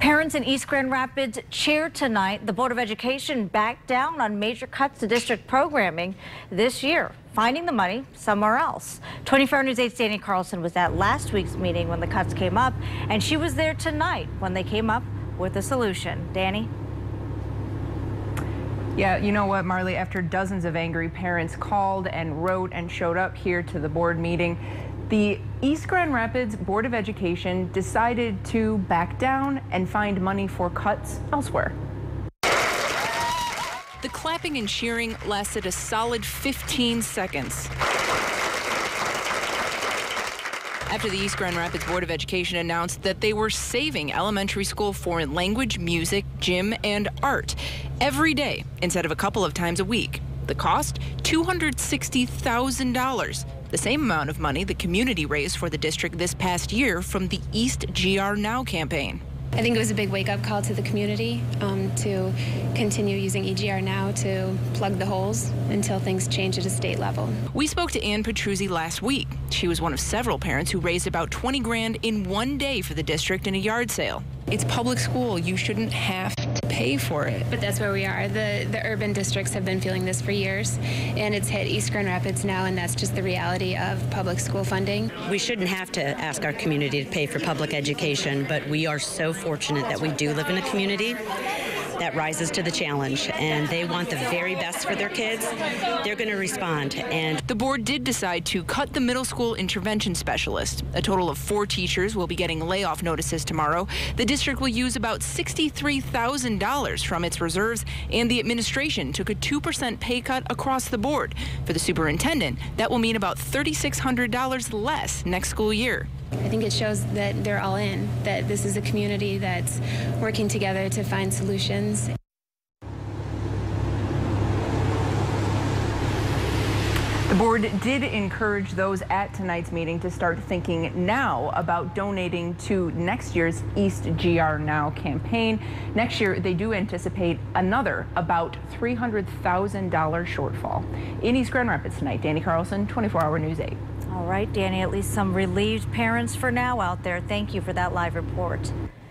Parents in East Grand Rapids cheered tonight. The Board of Education backed down on major cuts to district programming this year, finding the money somewhere else. 24 News 8's Danny Carlson was at last week's meeting when the cuts came up, and she was there tonight when they came up with a solution. Danny? Yeah, you know what, Marley, after dozens of angry parents called and wrote and showed up here to the board meeting, the East Grand Rapids Board of Education decided to back down and find money for cuts elsewhere. The clapping and cheering lasted a solid 15 seconds. After the East Grand Rapids Board of Education announced that they were saving elementary school foreign language, music, gym, and art every day instead of a couple of times a week. The cost, $260,000, the same amount of money the community raised for the district this past year from the East EGR Now campaign. I think it was a big wake-up call to the community to continue using EGR Now to plug the holes until things change at a state level. We spoke to Ann Petruzzi last week. She was one of several parents who raised about 20 grand in one day for the district in a yard sale. It's public school. You shouldn't have to pay for it. But that's where we are. The urban districts have been feeling this for years, and it's hit East Grand Rapids now, and that's just the reality of public school funding. We shouldn't have to ask our community to pay for public education, but we are so fortunate that we do live in a community that rises to the challenge, and they want the very best for their kids. They're going to respond. And the board did decide to cut the middle school intervention specialist. A total of 4 teachers will be getting layoff notices tomorrow. The district will use about $63,000 from its reserves, and the administration took a 2% pay cut across the board. For the superintendent, that will mean about $3,600 less next school year. I think it shows that they're all in, that this is a community that's working together to find solutions. The board did encourage those at tonight's meeting to start thinking now about donating to next year's East EGR Now campaign. Next year, they do anticipate another about $300,000 shortfall. In East Grand Rapids tonight, Danny Carlson, 24-Hour News 8. All right, Danny, at least some relieved parents for now out there. Thank you for that live report.